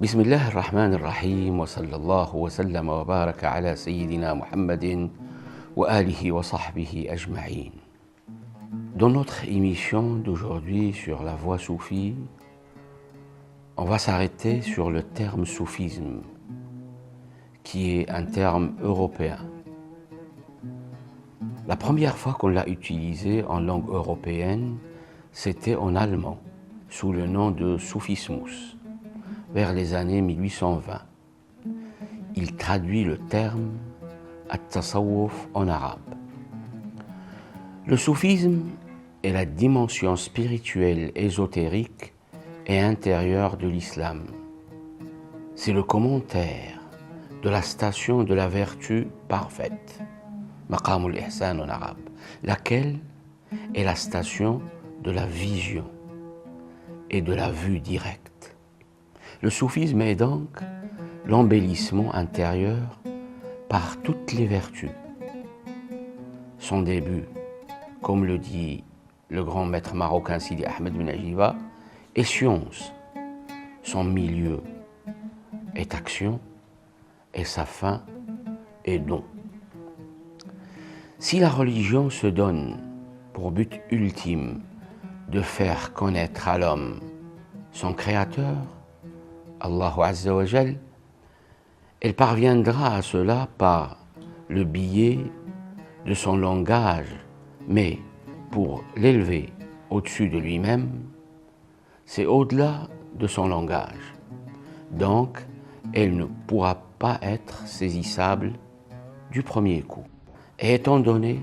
بسم الله الرحمن الرحيم وصلى الله وسلم وبارك على سيدنا محمد وآله وصحبه أجمعين. Dans notre émission d'aujourd'hui sur la voie soufie, on va s'arrêter sur le terme soufisme, qui est un terme européen. La première fois qu'on l'a utilisé en langue européenne, c'était en allemand, sous le nom de soufismus, vers les années 1820. Il traduit le terme at-tasawwuf en arabe. Le soufisme est la dimension spirituelle, ésotérique et intérieure de l'islam. C'est le commentaire de la station de la vertu parfaite, maqam al-ihsan en arabe, laquelle est la station de la vision et de la vue directe. Le soufisme est donc l'embellissement intérieur par toutes les vertus. Son début, comme le dit le grand maître marocain Sidi Ahmed Ben Ajiva, est science. Son milieu est action et sa fin est don. Si la religion se donne pour but ultime de faire connaître à l'homme son créateur, Allahu Azza wa Jal, elle parviendra à cela par le biais de son langage, mais pour l'élever au-dessus de lui-même, c'est au-delà de son langage. Donc, elle ne pourra pas être saisissable du premier coup. Et étant donné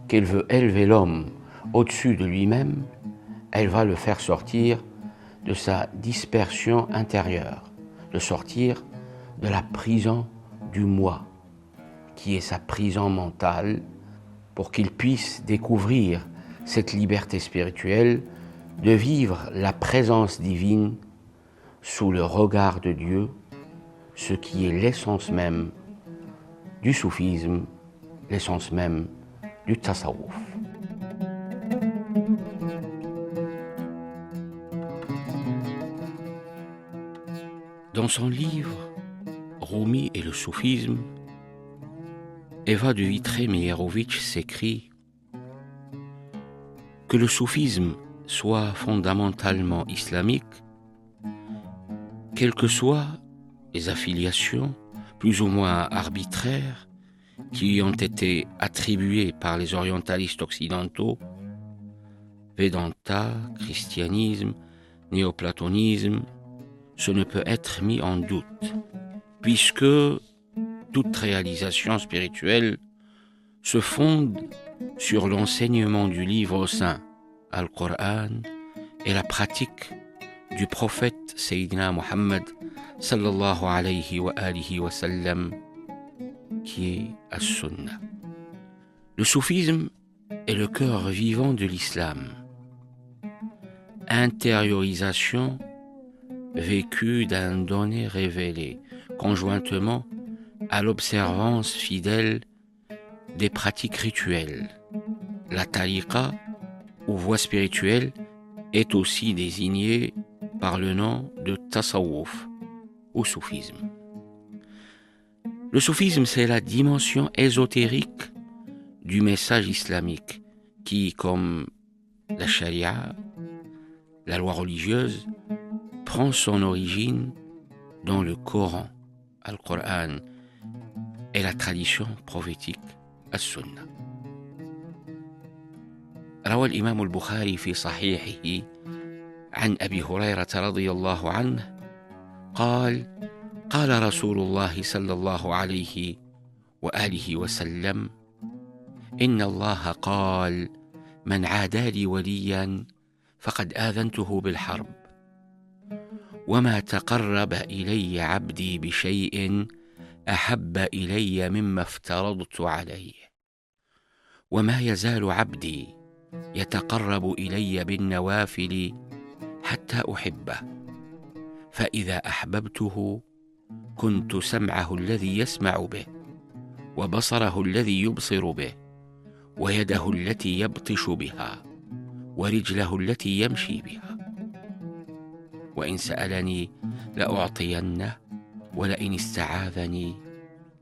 qu'elle veut élever l'homme au-dessus de lui-même, elle va le faire sortir de sa dispersion intérieure, de sortir de la prison du moi, qui est sa prison mentale, pour qu'il puisse découvrir cette liberté spirituelle de vivre la présence divine sous le regard de Dieu, ce qui est l'essence même du soufisme, l'essence même du tasawwuf. Dans son livre Rumi et le soufisme, Eva de Vitré-Meyerovitch s'écrit que le soufisme soit fondamentalement islamique, quelles que soient les affiliations plus ou moins arbitraires qui y ont été attribuées par les orientalistes occidentaux, Vedanta, christianisme, néoplatonisme, ce ne peut être mis en doute, puisque toute réalisation spirituelle se fonde sur l'enseignement du livre saint, Al-Qur'an, et la pratique du prophète Sayyidina Muhammad sallallahu alayhi wa alihi wa sallam, qui est As-Sunnah. Le soufisme est le cœur vivant de l'islam. Intériorisation vécue d'un donné révélé, conjointement à l'observance fidèle des pratiques rituelles. La tariqa, ou voie spirituelle, est aussi désignée par le nom de tasawwuf, ou soufisme. Le soufisme, c'est la dimension ésotérique du message islamique qui, comme la charia, la loi religieuse, prend son origine dans le Coran, Al-Qur'an, et la tradition prophétique, As-Sunnah. روى الإمام البخاري في صحيحه عن أبي هريرة رضي الله عنه قال: قال رسول الله صلى الله عليه وآله وسلم: إن الله قال: من عادى لي وليا فقد آذنته بالحرب، وما تقرب إلي عبدي بشيء أحب إلي مما افترضت عليه، وما يزال عبدي يتقرب إلي بالنوافل حتى أحبه، فإذا أحببته كنت سمعه الذي يسمع به، وبصره الذي يبصر به، ويده التي يبطش بها، ورجله التي يمشي بها. وإن سألني لأعطينه ولئن استعاذني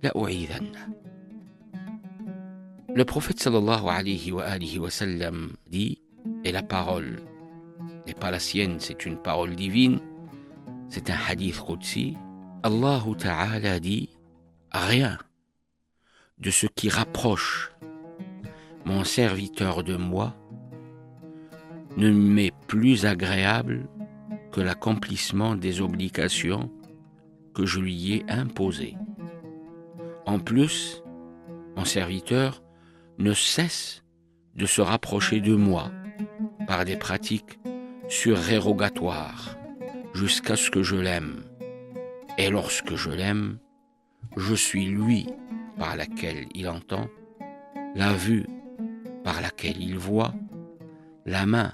لأعيذنه. Le prophète sallallahu alayhi wa sallam dit, et la parole n'est pas la sienne, c'est une parole divine, c'est un hadith qudsi, Allah Ta'ala dit, rien de ce qui rapproche mon serviteur de moi ne m'est plus agréable que l'accomplissement des obligations que je lui ai imposées. En plus, mon serviteur ne cesse de se rapprocher de moi par des pratiques surérogatoires jusqu'à ce que je l'aime. Et lorsque je l'aime, je suis lui par laquelle il entend, la vue par laquelle il voit, la main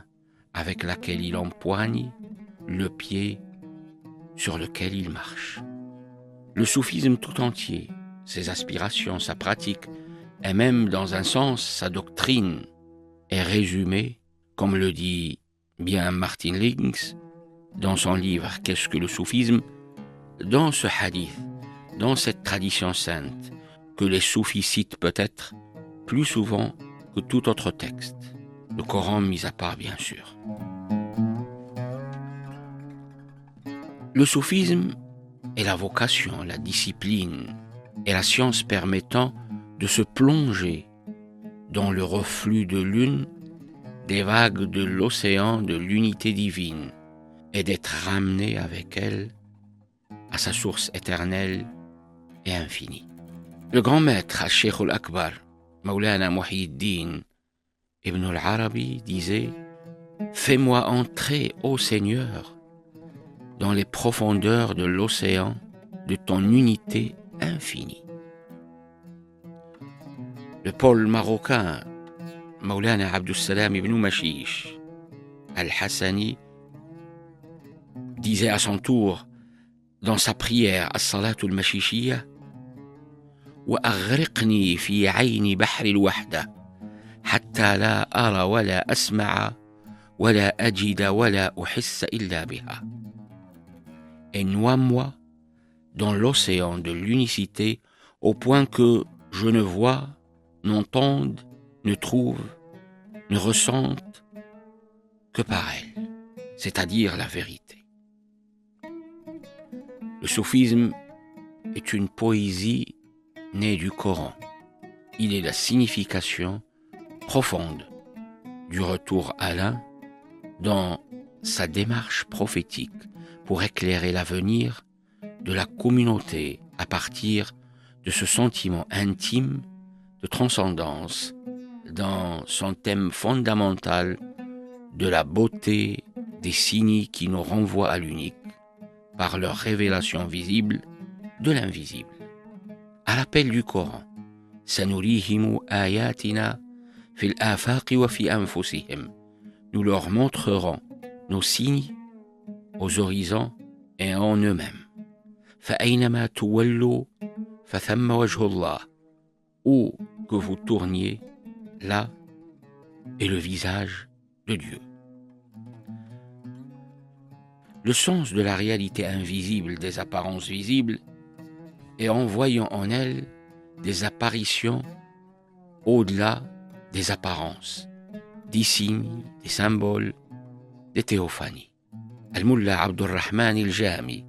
avec laquelle il empoigne, le pied sur lequel il marche. Le soufisme tout entier, ses aspirations, sa pratique, et même dans un sens sa doctrine, est résumée, comme le dit bien Martin Lings dans son livre « Qu'est-ce que le soufisme ?», dans ce hadith, dans cette tradition sainte, que les soufis citent peut-être plus souvent que tout autre texte, le Coran mis à part bien sûr. Le soufisme est la vocation, la discipline et la science permettant de se plonger dans le reflux de l'une des vagues de l'océan de l'unité divine et d'être ramené avec elle à sa source éternelle et infinie. Le grand maître, Al-Sheikh al-Akbar, Maulana Muhyiddin Ibn al-Arabi disait « Fais-moi entrer, ô Seigneur, dans les profondeurs de l'océan de ton unité infinie. » Le pôle marocain, Maulana Abdus Salam ibn Mashish al-Hassani, disait à son tour dans sa prière As-Salatul Mashishiyya وأغرقني في عين بحر الوحدة حتى لا أرى ولا أسمع ولا أجد ولا أحس إلا بها. Et noie-moi dans l'océan de l'unicité au point que je ne vois, n'entende, ne trouve, ne ressente que par elle, c'est-à-dire la vérité. Le soufisme est une poésie née du Coran. Il est la signification profonde du retour à l'un dans sa démarche prophétique pour éclairer l'avenir de la communauté à partir de ce sentiment intime de transcendance dans son thème fondamental de la beauté des signes qui nous renvoient à l'unique par leur révélation visible de l'invisible. À l'appel du Coran, Sanurihimu ayatina fil afaqi wa fi anfusihim. Nous leur montrerons nos signes aux horizons et en eux-mêmes. Fa'aynama tuwallu fathamma wajhullah. Où que vous tourniez, là est le visage de Dieu. Le sens de la réalité invisible des apparences visibles est en voyant en elles des apparitions au-delà des apparences, des signes, des symboles, des théophanies. Al-Mullah Abdurrahman al-Jami,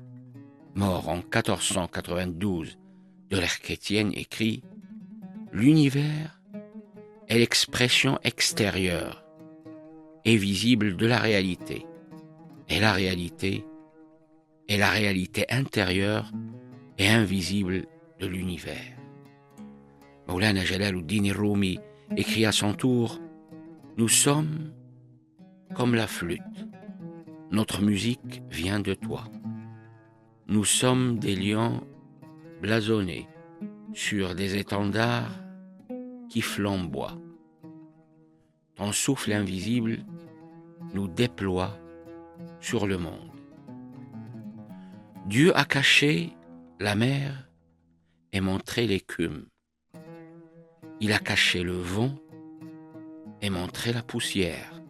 mort en 1492 de l'ère chrétienne, écrit « L'univers est l'expression extérieure et visible de la réalité, et la réalité est la réalité intérieure et invisible de l'univers. » Maulana Jalaluddin Rumi écrit à son tour « Nous sommes comme la flûte, notre musique vient de toi. Nous sommes des lions blasonnés sur des étendards qui flamboient. Ton souffle invisible nous déploie sur le monde. Dieu a caché la mer et montré l'écume. Il a caché le vent et montré la poussière.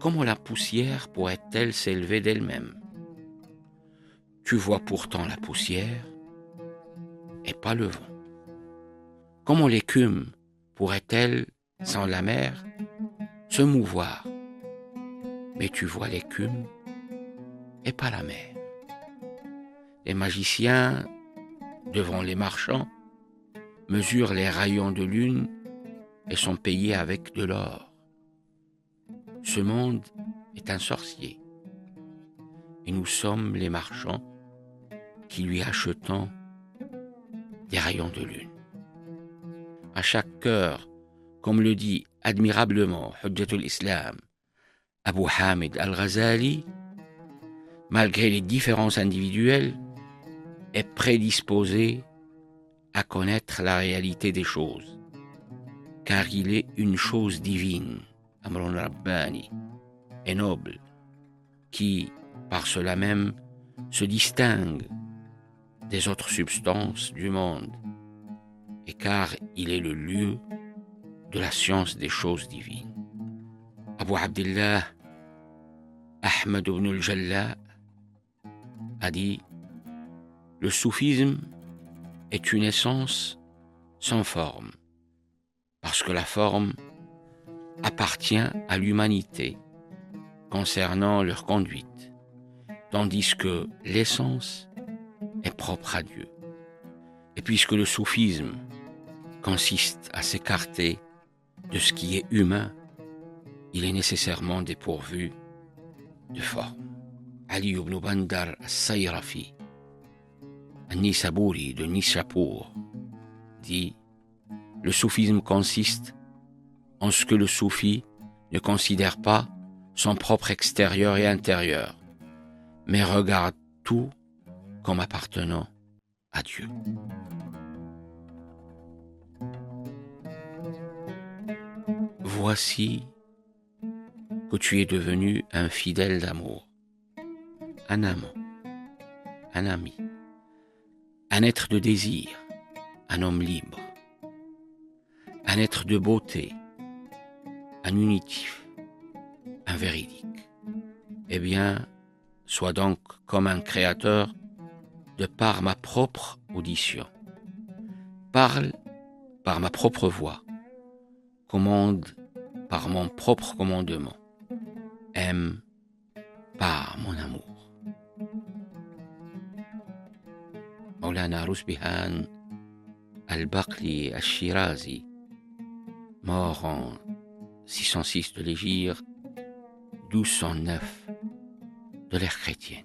Comment la poussière pourrait-elle s'élever d'elle-même? tu vois pourtant la poussière et pas le vent. Comment l'écume pourrait-elle, sans la mer, se mouvoir? Mais tu vois l'écume et pas la mer. Les magiciens, devant les marchands, mesurent les rayons de lune et sont payés avec de l'or. Ce monde est un sorcier, et nous sommes les marchands qui lui achetons des rayons de lune. À chaque cœur, comme le dit admirablement Hujjatul Islam Abu Hamid al-Ghazali, malgré les différences individuelles, est prédisposé à connaître la réalité des choses, car il est une chose divine, Amrun Rabbani, et noble, qui, par cela même, se distingue des autres substances du monde, et car il est le lieu de la science des choses divines. Abu Abdillah Ahmad ibn al-Jalla a dit: le soufisme est une essence sans forme, parce que la forme appartient à l'humanité concernant leur conduite, tandis que l'essence est propre à Dieu. Et puisque le soufisme consiste à s'écarter de ce qui est humain, il est nécessairement dépourvu de forme. Ali ibn Bandar al-Sayrafi, An-Nisabouri de Nishapur, dit: le soufisme consiste en ce que le soufi ne considère pas son propre extérieur et intérieur, mais regarde tout comme appartenant à Dieu. Voici que tu es devenu un fidèle d'amour, un amant, un ami, un être de désir, un homme libre, un être de beauté, un unitif, un véridique. Eh bien, sois donc comme un créateur de par ma propre audition. Parle par ma propre voix, commande par mon propre commandement, aime par mon amour. Maulana Rusbihan al-Baqli al-Shirazi, mort en 606 de l'Hégire, 1209 de l'ère chrétienne.